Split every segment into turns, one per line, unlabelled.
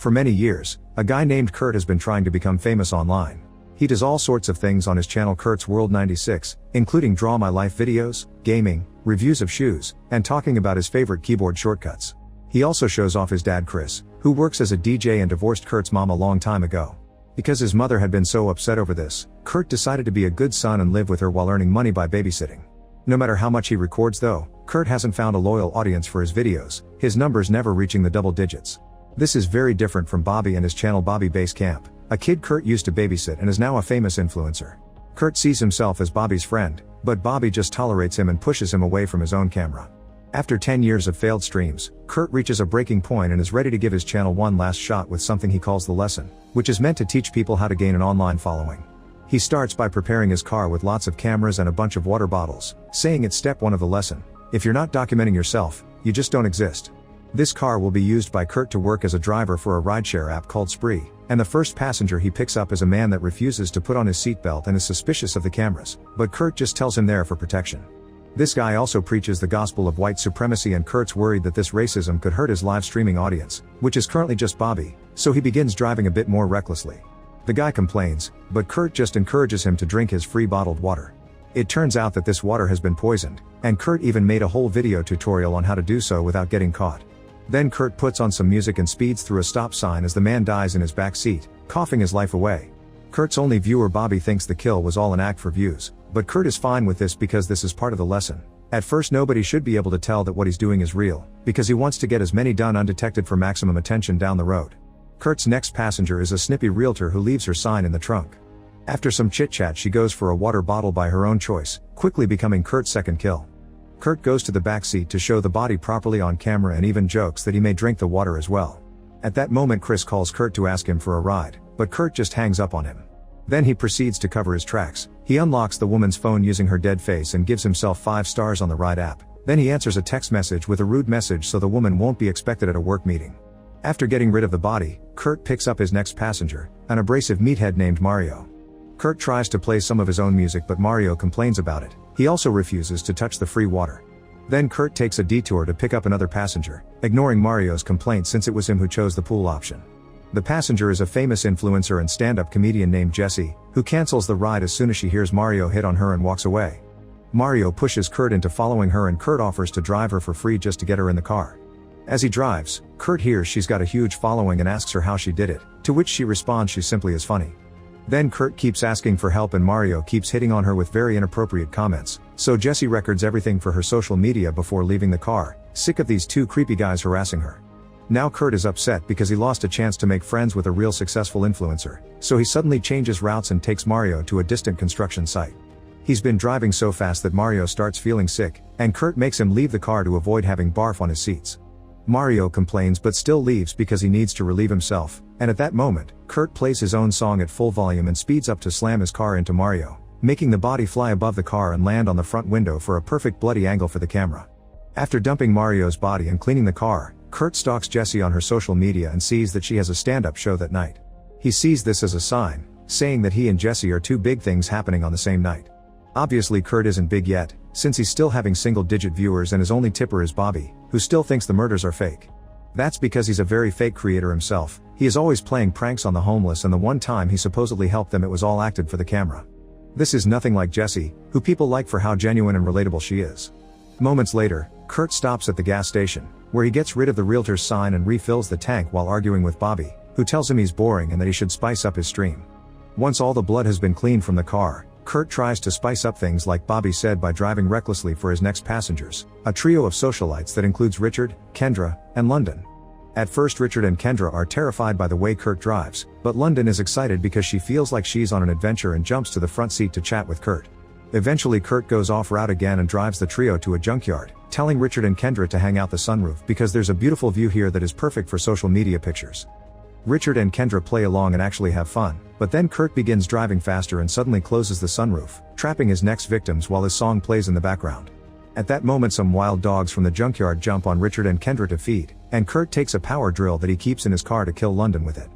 For many years, a guy named Kurt has been trying to become famous online. He does all sorts of things on his channel Kurt's World 96, including draw my life videos, gaming, reviews of shoes, and talking about his favorite keyboard shortcuts. He also shows off his dad Chris, who works as a DJ and divorced Kurt's mom a long time ago. Because his mother had been so upset over this, Kurt decided to be a good son and live with her while earning money by babysitting. No matter how much he records though, Kurt hasn't found a loyal audience for his videos, his numbers never reaching the double digits. This is very different from Bobby and his channel Bobby Base Camp, a kid Kurt used to babysit and is now a famous influencer. Kurt sees himself as Bobby's friend, but Bobby just tolerates him and pushes him away from his own camera. After 10 years of failed streams, Kurt reaches a breaking point and is ready to give his channel one last shot with something he calls the lesson, which is meant to teach people how to gain an online following. He starts by preparing his car with lots of cameras and a bunch of water bottles, saying it's step 1 of the lesson: if you're not documenting yourself, you just don't exist. This car will be used by Kurt to work as a driver for a rideshare app called Spree, and the first passenger he picks up is a man that refuses to put on his seatbelt and is suspicious of the cameras, but Kurt just tells him there for protection. This guy also preaches the gospel of white supremacy, and Kurt's worried that this racism could hurt his live streaming audience, which is currently just Bobby, so he begins driving a bit more recklessly. The guy complains, but Kurt just encourages him to drink his free bottled water. It turns out that this water has been poisoned, and Kurt even made a whole video tutorial on how to do so without getting caught. Then Kurt puts on some music and speeds through a stop sign as the man dies in his back seat, coughing his life away. Kurt's only viewer Bobby thinks the kill was all an act for views, but Kurt is fine with this because this is part of the lesson. At first nobody should be able to tell that what he's doing is real, because he wants to get as many done undetected for maximum attention down the road. Kurt's next passenger is a snippy realtor who leaves her sign in the trunk. After some chit-chat she goes for a water bottle by her own choice, quickly becoming Kurt's second kill. Kurt goes to the back seat to show the body properly on camera and even jokes that he may drink the water as well. At that moment Chris calls Kurt to ask him for a ride, but Kurt just hangs up on him. Then he proceeds to cover his tracks. He unlocks the woman's phone using her dead face and gives himself 5 stars on the ride app. Then he answers a text message with a rude message so the woman won't be expected at a work meeting. After getting rid of the body, Kurt picks up his next passenger, an abrasive meathead named Mario. Kurt tries to play some of his own music but Mario complains about it. He also refuses to touch the free water. Then Kurt takes a detour to pick up another passenger, ignoring Mario's complaint since it was him who chose the pool option. The passenger is a famous influencer and stand-up comedian named Jessie, who cancels the ride as soon as she hears Mario hit on her and walks away. Mario pushes Kurt into following her and Kurt offers to drive her for free just to get her in the car. As he drives, Kurt hears she's got a huge following and asks her how she did it, to which she responds she simply is funny. Then Kurt keeps asking for help and Mario keeps hitting on her with very inappropriate comments, so Jessie records everything for her social media before leaving the car, sick of these two creepy guys harassing her. Now Kurt is upset because he lost a chance to make friends with a real successful influencer, so he suddenly changes routes and takes Mario to a distant construction site. He's been driving so fast that Mario starts feeling sick, and Kurt makes him leave the car to avoid having barf on his seats. Mario complains but still leaves because he needs to relieve himself, and at that moment, Kurt plays his own song at full volume and speeds up to slam his car into Mario, making the body fly above the car and land on the front window for a perfect bloody angle for the camera. After dumping Mario's body and cleaning the car, Kurt stalks Jessie on her social media and sees that she has a stand-up show that night. He sees this as a sign, saying that he and Jessie are two big things happening on the same night. Obviously Kurt isn't big yet, since he's still having single-digit viewers and his only tipper is Bobby, who still thinks the murders are fake. That's because he's a very fake creator himself. He is always playing pranks on the homeless, and the one time he supposedly helped them it was all acted for the camera. This is nothing like Jessie, who people like for how genuine and relatable she is. Moments later, Kurt stops at the gas station, where he gets rid of the realtor's sign and refills the tank while arguing with Bobby, who tells him he's boring and that he should spice up his stream. Once all the blood has been cleaned from the car, Kurt tries to spice up things like Bobby said by driving recklessly for his next passengers, a trio of socialites that includes Richard, Kendra, and London. At first Richard and Kendra are terrified by the way Kurt drives, but London is excited because she feels like she's on an adventure and jumps to the front seat to chat with Kurt. Eventually Kurt goes off route again and drives the trio to a junkyard, telling Richard and Kendra to hang out the sunroof because there's a beautiful view here that is perfect for social media pictures. Richard and Kendra play along and actually have fun, but then Kurt begins driving faster and suddenly closes the sunroof, trapping his next victims while his song plays in the background. At that moment some wild dogs from the junkyard jump on Richard and Kendra to feed, and Kurt takes a power drill that he keeps in his car to kill London with it.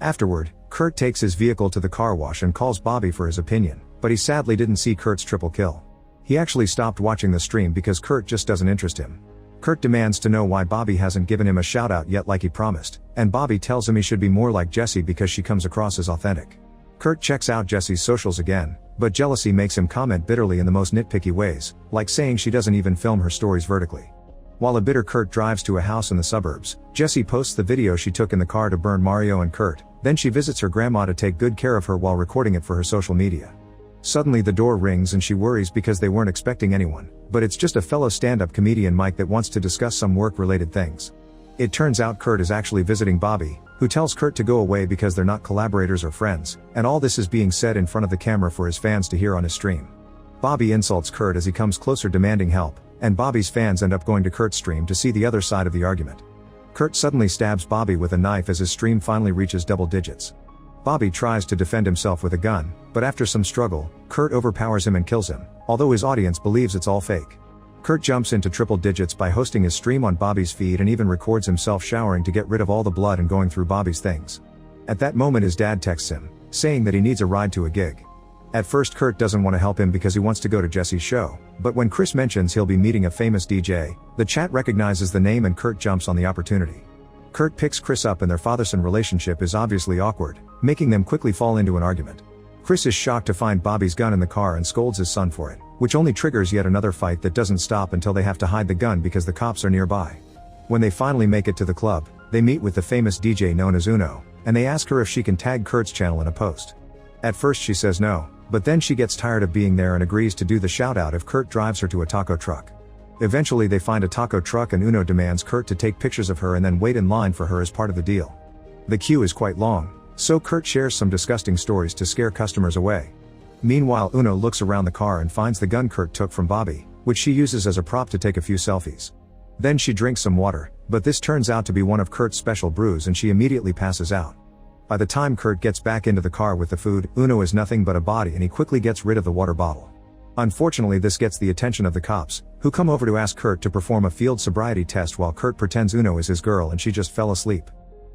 Afterward, Kurt takes his vehicle to the car wash and calls Bobby for his opinion, but he sadly didn't see Kurt's triple kill. He actually stopped watching the stream because Kurt just doesn't interest him. Kurt demands to know why Bobby hasn't given him a shout out yet like he promised, and Bobby tells him he should be more like Jessie because she comes across as authentic. Kurt checks out Jessie's socials again, but jealousy makes him comment bitterly in the most nitpicky ways, like saying she doesn't even film her stories vertically. While a bitter Kurt drives to a house in the suburbs, Jessie posts the video she took in the car to burn Mario and Kurt, then she visits her grandma to take good care of her while recording it for her social media. Suddenly the door rings and she worries because they weren't expecting anyone, but it's just a fellow stand-up comedian Mike that wants to discuss some work-related things. It turns out Kurt is actually visiting Bobby, who tells Kurt to go away because they're not collaborators or friends, and all this is being said in front of the camera for his fans to hear on his stream. Bobby insults Kurt as he comes closer demanding help, and Bobby's fans end up going to Kurt's stream to see the other side of the argument. Kurt suddenly stabs Bobby with a knife as his stream finally reaches double digits. Bobby tries to defend himself with a gun, but after some struggle, Kurt overpowers him and kills him, although his audience believes it's all fake. Kurt jumps into triple digits by hosting his stream on Bobby's feed and even records himself showering to get rid of all the blood and going through Bobby's things. At that moment his dad texts him, saying that he needs a ride to a gig. At first Kurt doesn't want to help him because he wants to go to Jessie's show, but when Chris mentions he'll be meeting a famous DJ, the chat recognizes the name and Kurt jumps on the opportunity. Kurt picks Chris up and their father-son relationship is obviously awkward, making them quickly fall into an argument. Chris is shocked to find Bobby's gun in the car and scolds his son for it, which only triggers yet another fight that doesn't stop until they have to hide the gun because the cops are nearby. When they finally make it to the club, they meet with the famous DJ known as Uno, and they ask her if she can tag Kurt's channel in a post. At first she says no, but then she gets tired of being there and agrees to do the shout out if Kurt drives her to a taco truck. Eventually they find a taco truck and Uno demands Kurt to take pictures of her and then wait in line for her as part of the deal. The queue is quite long, so Kurt shares some disgusting stories to scare customers away. Meanwhile Uno looks around the car and finds the gun Kurt took from Bobby, which she uses as a prop to take a few selfies. Then she drinks some water, but this turns out to be one of Kurt's special brews and she immediately passes out. By the time Kurt gets back into the car with the food, Uno is nothing but a body and he quickly gets rid of the water bottle. Unfortunately this gets the attention of the cops, who come over to ask Kurt to perform a field sobriety test while Kurt pretends Uno is his girl and she just fell asleep.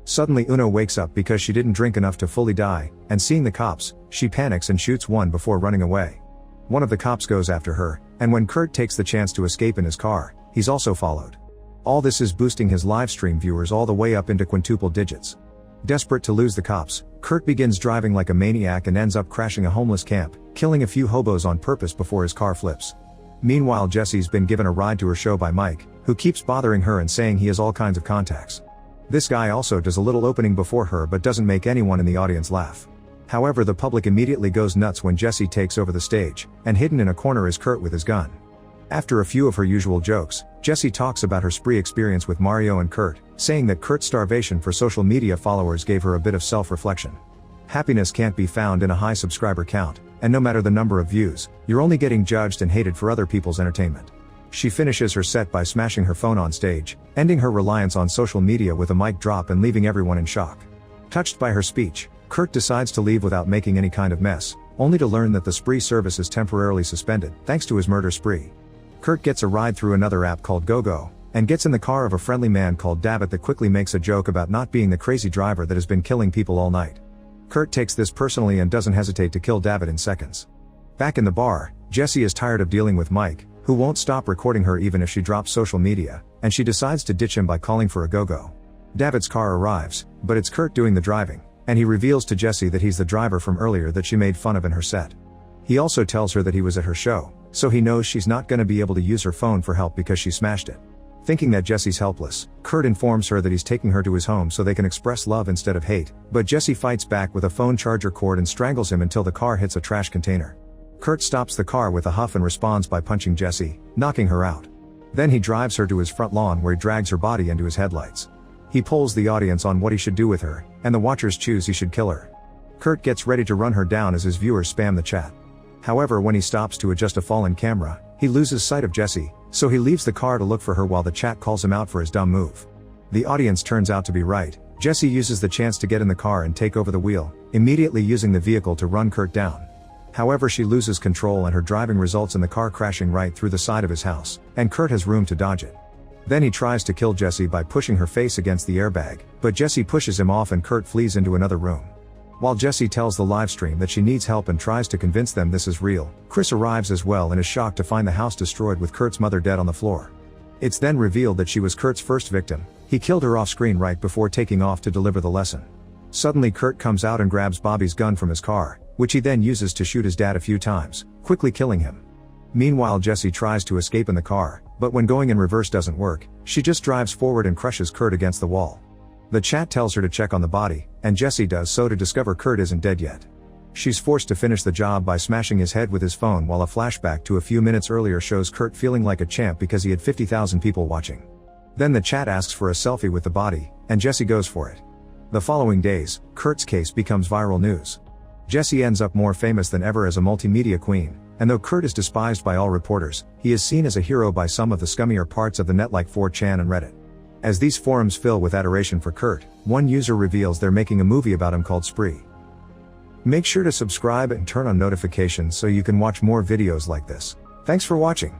Suddenly Uno wakes up because she didn't drink enough to fully die, and seeing the cops, she panics and shoots one before running away. One of the cops goes after her, and when Kurt takes the chance to escape in his car, he's also followed. All this is boosting his livestream viewers all the way up into quintuple digits. Desperate to lose the cops, Kurt begins driving like a maniac and ends up crashing a homeless camp, killing a few hobos on purpose before his car flips. Meanwhile Jessie's been given a ride to her show by Mike, who keeps bothering her and saying he has all kinds of contacts. This guy also does a little opening before her but doesn't make anyone in the audience laugh. However, the public immediately goes nuts when Jessie takes over the stage, and hidden in a corner is Kurt with his gun. After a few of her usual jokes, Jessie talks about her spree experience with Mario and Kurt, saying that Kurt's starvation for social media followers gave her a bit of self-reflection. Happiness can't be found in a high subscriber count, and no matter the number of views, you're only getting judged and hated for other people's entertainment. She finishes her set by smashing her phone on stage, ending her reliance on social media with a mic drop and leaving everyone in shock. Touched by her speech, Kurt decides to leave without making any kind of mess, only to learn that the spree service is temporarily suspended, thanks to his murder spree. Kurt gets a ride through another app called GoGo, and gets in the car of a friendly man called David that quickly makes a joke about not being the crazy driver that has been killing people all night. Kurt takes this personally and doesn't hesitate to kill David in seconds. Back in the bar, Jessie is tired of dealing with Mike, who won't stop recording her even if she drops social media, and she decides to ditch him by calling for a go-go. David's car arrives, but it's Kurt doing the driving, and he reveals to Jessie that he's the driver from earlier that she made fun of in her set. He also tells her that he was at her show, so he knows she's not gonna be able to use her phone for help because she smashed it. Thinking that Jessie's helpless, Kurt informs her that he's taking her to his home so they can express love instead of hate, but Jessie fights back with a phone charger cord and strangles him until the car hits a trash container. Kurt stops the car with a huff and responds by punching Jessie, knocking her out. Then he drives her to his front lawn where he drags her body into his headlights. He polls the audience on what he should do with her, and the watchers choose he should kill her. Kurt gets ready to run her down as his viewers spam the chat. However, when he stops to adjust a fallen camera, he loses sight of Jessie, so he leaves the car to look for her while the chat calls him out for his dumb move. The audience turns out to be right. Jessie uses the chance to get in the car and take over the wheel, immediately using the vehicle to run Kurt down. However, she loses control and her driving results in the car crashing right through the side of his house, and Kurt has room to dodge it. Then he tries to kill Jessie by pushing her face against the airbag, but Jessie pushes him off and Kurt flees into another room. While Jessie tells the livestream that she needs help and tries to convince them this is real, Chris arrives as well and is shocked to find the house destroyed with Kurt's mother dead on the floor. It's then revealed that she was Kurt's first victim. He killed her off screen right before taking off to deliver the lesson. Suddenly Kurt comes out and grabs Bobby's gun from his car, which he then uses to shoot his dad a few times, quickly killing him. Meanwhile Jessie tries to escape in the car, but when going in reverse doesn't work, she just drives forward and crushes Kurt against the wall. The chat tells her to check on the body, and Jessie does so to discover Kurt isn't dead yet. She's forced to finish the job by smashing his head with his phone, while a flashback to a few minutes earlier shows Kurt feeling like a champ because he had 50,000 people watching. Then the chat asks for a selfie with the body, and Jessie goes for it. The following days, Kurt's case becomes viral news. Jessie ends up more famous than ever as a multimedia queen, and though Kurt is despised by all reporters, he is seen as a hero by some of the scummier parts of the net like 4chan and Reddit. As these forums fill with adoration for Kurt, one user reveals they're making a movie about him called Spree. Make sure to subscribe and turn on notifications so you can watch more videos like this. Thanks for watching.